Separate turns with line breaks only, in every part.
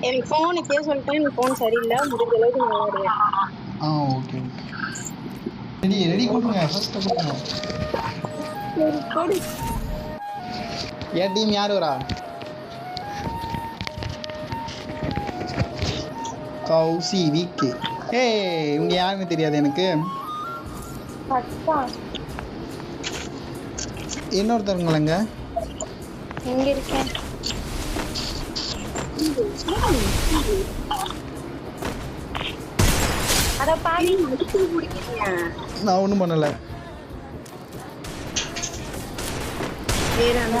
எனக்கு ஃபோனுக்கே சொல்லிட்டேன், எனக்கு ஃபோன் சரியில்லை, முடிஞ்ச அளவுக்கு நான் விளையாடுவேன்.
ஓகே ரெடி கொடுங்க, ஃபர்ஸ்ட் கொடுங்க.
சரி கொடு.
என் டீம் யார் வரா? கௌசி வீக்கு. இவங்க யாருன்னு தெரியாது எனக்கு. இன்னொருத்தவங்களங்க
எங்க இருக்கேன்? அட பாவி,
அடிச்சு பிடிக்கிறீங்க.
நான் ஒன்றும் பண்ணலை.
வேற நீ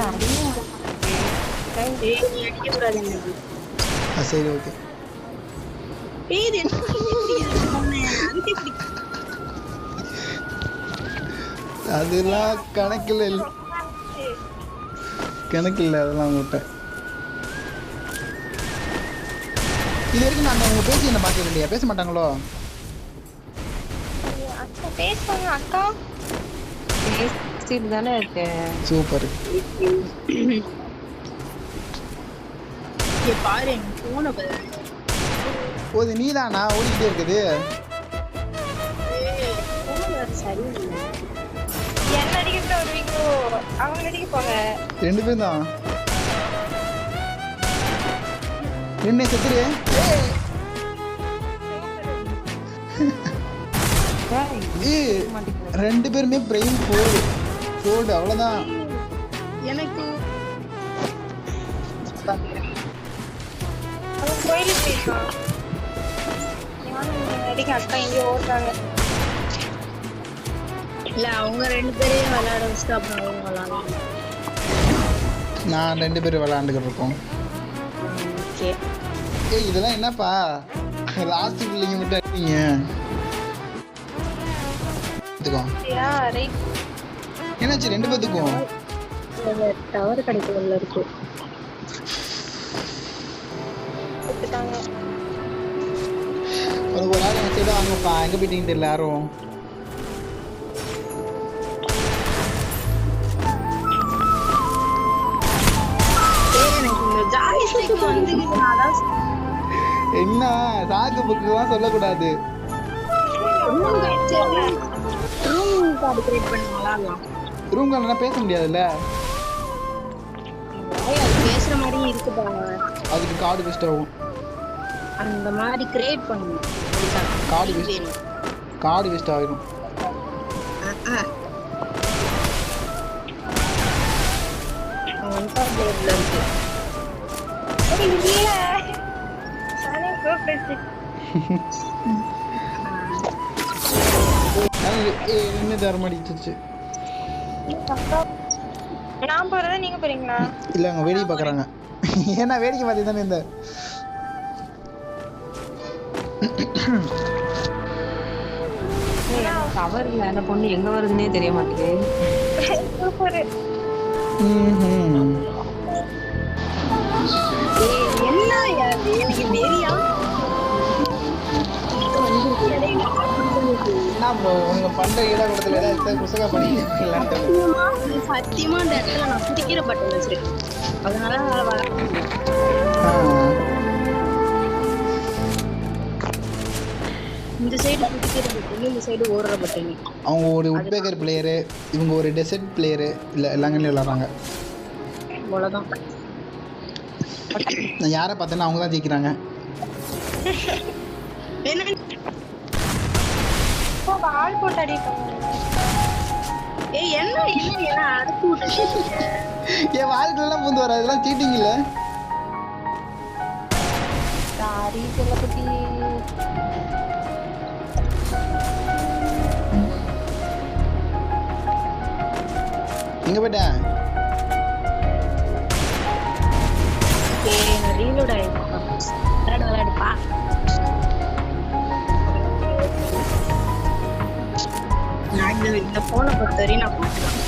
அடிக்கக்கூடாது எனக்கு.
சரி ஓகே. அதெல்லாம் கணக்கில் அதெல்லாம் விட்டேன். இது வரைக்கும் நான் அவங்க பேசி என்ன பார்க்க இல்லையா? பேச மாட்டாங்களோ?
பேசுவாங்க அக்கா, பேசிட்டு தானே இருக்கேன்.
சூப்பர்.
பாரு போன
போது நீதானா ஓடிக்கிட்டே இருக்குது?
என்ன அடிக்க வருவீங்களோ? அவங்க அடிக்க போங்க.
2 பேரும் தான். என்ன செத்துரு? 2 பேருமே பிரெயின் போடு அவ்வளோதான்.
எனக்கு
கோயிலுக்கு போயிருக்கான். அடிக்க அக்கா இங்கே ஓடுறாங்க.
இல்ல அவங்க 2 பேரையும் விளையாட வச்சுட்டு அப்புறம் அவங்க விளையாடலாம்.
நான் 2 பேரும் விளையாண்டுக்கிட்டு இருக்கோம். இதெல்லாம் என்னப்பா லாஸ்ட் பிள்ளைங்க மட்டும் அடிப்பீங்க? என்னாச்சு 2 பேத்துக்கும்?
டவர் கிடைக்கல இருக்கு.
ஒரு ஆள் என்ன செய்ய வாங்கப்பா. எங்க போயிட்டீங்க தெரியல யாரும். என்ன சாக்கு புக்குலாம் சொல்லக்கூடாது. ரூம் கார்டு பேச முடியாதுல்ல?
பேசுற மாதிரி இருக்குப்பா.
அதுக்கு கார்டு பெஸ்ட் ஆகும்.
அந்த மாதிரி கிரியேட் பண்ணனும்.
கார்டு வேஸ்ட் ஆயிடும். என்ன தரமடிச்சிருச்சு.
நான் போறதா நீங்க போறீங்களா?
இல்ல அவங்க வேடிக்கை பாக்குறாங்க. ஏன்னா வேடிக்கை பார்த்து தானே இந்த
கவர் இல்ல. அந்த பொண்ணு எங்க வருதுன்னே தெரிய மாட்டேங்குது.
என்ன எனக்கு தெரியா?
உங்க பண்ற இடத்துல ஏதாவது புசகா பண்ணிக்கலாம்.
சத்தியமா அந்த இடத்துல நான் குடிக்கிற பட்டன் வச்சிருக்கேன். அதனால இந்த சைடு குடிக்கிற பட்டன், இந்த சைடு ஓடுற பட்டன்.
அவங்க ஒரு உட்பேக்கர் பிளேயரு, இவங்க ஒரு டெசர்ட் பிளேயரு. இல்லை எல்லாங்க விளாட்றாங்க.
அவ்வளோதான்.
நான் யாரை பார்த்தேன்னா அவங்க தான் ஜெயிக்கிறாங்க.
ஆள் போட்டு அடிப்பாங்க.
என்ன அடுத்து விட்டு
என் வாழ்க்கையெல்லாம் பூந்து வர இதெல்லாம் சீட்டிங் இல்லை.
சாரி செல்லப்பட்டி.
எங்க போயிட்டேன்?
ரீலோட் ஆயிடுப்பா. இந்த போனை பொறுத்தவரையும் நான் பார்த்துக்கலாம்.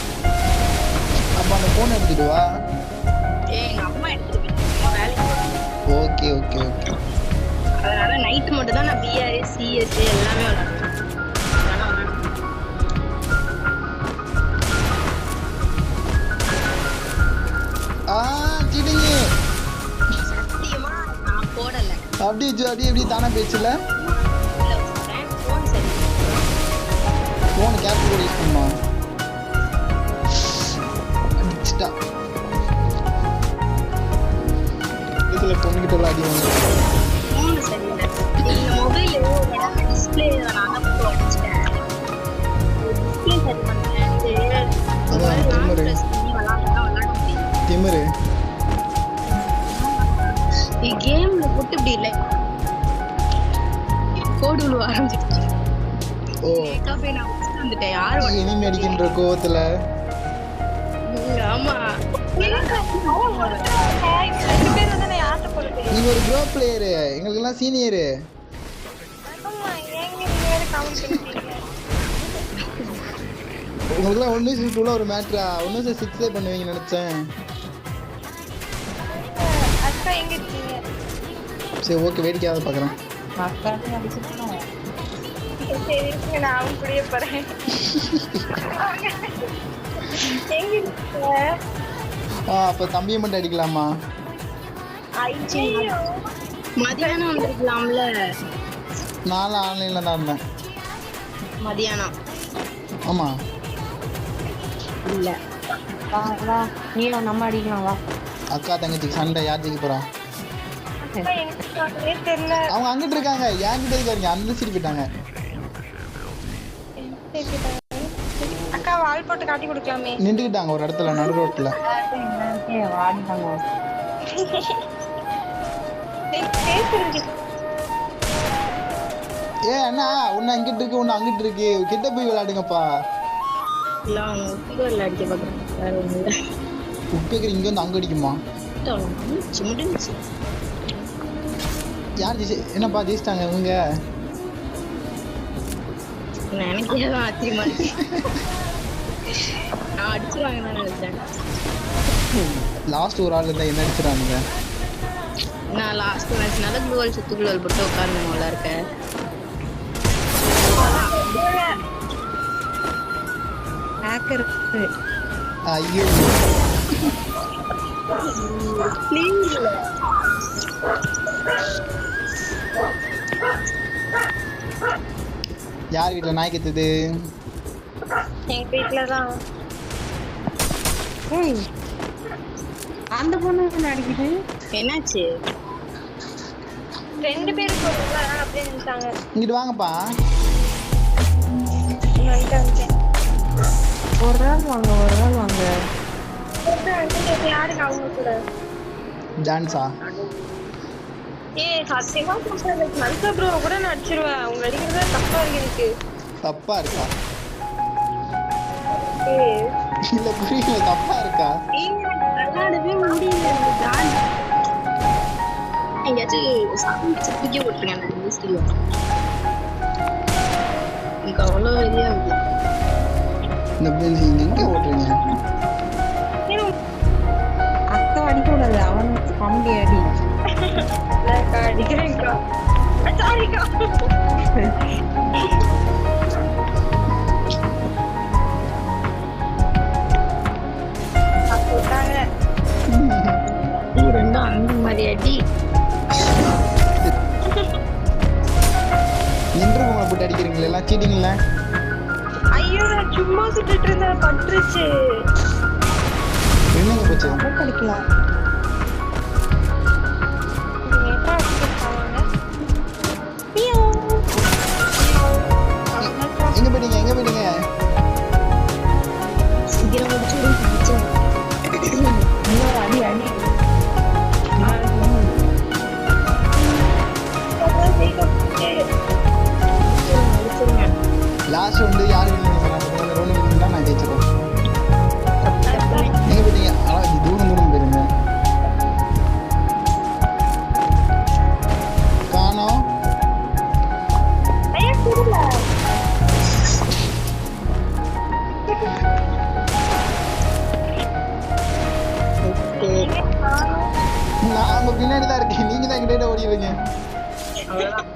அப்போ அந்த போனை எடுத்துட்டு வா.
எங்க அம்மா எடுத்துட்டு போய் வேலைக்கு.
Okay okay okay.
அதனால நைட்டு மட்டும் தான் நான் பிஆர்எஸ் சிஎஸ் எல்லாமே விளாடுறேன். சத்தியமா நான் போடலை.
அப்படியே தானே பேச்சுல
ஃபோன் சரி
ஃபோன் கேப் கூட யூஸ் பண்ணுமா அடிச்சிட்டா இதுல பொண்ணுகிட்ட அடி வாங்க
ஃபோன் சரியில்லை இந்த மொபைல் டிஸ்பிளே நான் தான் போட்டு வச்சிட்டேன் டிஸ்பிளே சரி பண்ணேன்
அதான் திமிரு திமிரு
கேம்ல போட்டு இப்படி இல்லை கோடு உள்ள ஆரம்பிச்சிருச்சு
ஓ
போய் நான் வச்சுட்டு வந்துட்டேன் யாரு
இனிமே அடிக்கின்ற கோவத்துல
ஆமா
ரெண்டு பேர் வந்து நான் யார்கிட்ட போறது
நீங்க ஒரு ப்ரோ பிளேயரு எங்களுக்கு எல்லாம் சீனியரு
ஆமா ஏங்க நீங்க வேற கமெண்ட் பண்ணிட்டீங்க
உங்களுக்குலாம் 1:2 ஒரு மேட்ரா 1:6 பண்ணுவீங்க நினைச்சேன்
அக்கா எங்க இருக்கீங்க
சரி ஓகே வேடிக்கையாவது பார்க்குறேன்
அக்காட்டி அடிச்சிட்டோம்.
சரி இருங்க, நான் அவங்க கூடயே போறேன் எங்க இருக்கீங்க
அப்போ தம்பியை மட்டும் அடிக்கலாமா
ஐயோ
மதியானம் வந்திருக்கலாம்ல
நானும் ஆன்லைனில் தான் இருந்தேன்
மதியானம்
ஆமாம்
இல்ல
வா வா நீ நம்ம அடிக்கலாம் வா.
அக்கா தங்கச்சிக்கு சண்டை யார் ஜெயிக்க போகிறா
அக்கா எனக்கு பார்க்கவே தெரியல
அவங்க அங்கிட்டு இருக்காங்க என்கிட்ட இருக்காருங்க அந்த சீட் போயிட்டாங்க
அக்கா வால் போட்டு காட்டி கொடுக்கலாமே
நின்றுக்கிட்டாங்க ஒரு இடத்துல நடு ரோட்டில்
வாடிட்டாங்க.
பேசுறது
அண்ணா ஒன்று அங்கிட்டு இருக்கு ஒன்று அங்கிட்டு இருக்கு கிட்ட போய் விளையாடுங்கப்பா
இல்ல அவங்க உப்புகள்ல அடிக்க பாக்குறாங்க வேற ஒண்ணு இல்ல
உப்பேக்கர் இங்கே வந்து அங்கே அடிக்குமா
முடிஞ்சு
யார் ஜெயிச்சு என்னப்பா ஜெயிச்சிட்டாங்க இவங்க
எனக்கே தான் ஆச்சரியமா இருக்கு நான் அடிச்சிருவாங்க தான் நினைச்சேன்
லாஸ்ட் ஒரு ஆள் இருந்தால் என்ன அடிச்சிடானுங்க
நான் லாஸ்ட் மேட்ச்னால குளோவல் சுத்து குளோவல் போட்டு உட்காரணும் நல்லா இருக்க
ஹேக்கர்
ஐயோ யார் வீட்டில் நாய் கத்துது
எங்க வீட்டுலதான்
அந்த பொண்ணு என்ன அடிக்குது?
என்னாச்சு
ரெண்டு பேரும் போடுறோம்ல அதனால அப்படியே நினைச்சாங்க
இங்கிட்டு வாங்கப்பா
வந்துட்டேன்
ஒரு நாள் வாங்க
யாருக்கு அவங்க கூட
டான்ஸா
சத்தியமா சொல்றேன் மல்சா ப்ரோ கூட நான் அடிச்சிருவேன் அவங்க அடிக்கிறதா தப்பா இருக்கு எனக்கு
தப்பா இருக்கா இல்ல புரியல தப்பா இருக்கா
விளையாடவே முடியல எங்கேயாச்சும் சாமி சிப்பிக்க போட்டுருக்கேன் எனக்கு அவ்வளோ வெளியா இருக்கு
இந்த பெஞ்ச் இங்க எங்க ஓட்டுறீங்க
அக்கா அடிக்க கூடாது அவன் கம்பி அடி.
அடிக்கிறேன்க்கா சாரிக்கா போட்டாங்க
ரெண்டும் அந்த மாதிரி அடி
நின்று உங்களை போட்டு அடிக்கிறீங்களா எல்லாம் சீட்டிங்களா
ஐயோ நான் சும்மா சுட்டுட்டு இருந்தேன் பட்டுருச்சு
என்னங்க போச்சு
படிக்கலாம்.
எங்க போயிட்டீங்க
சீக்கிரம் முடிச்சு
இன்னொரு அடி அடி.
லாஸ்ட் வந்து யார் வின் பண்ணுறாங்க ரோனி வின் பண்ணா நான் ஜெயிச்சிருவேன் எங்க போயிட்டீங்க ஆனால் இது தூரம் போயிருங்க காணோம்
ஐயா புரியல
நான் அவங்க பின்னாடி தான் இருக்கேன் நீங்க தான் எங்கிட்ட ஓடிடுவீங்க
அவ்வளோதான்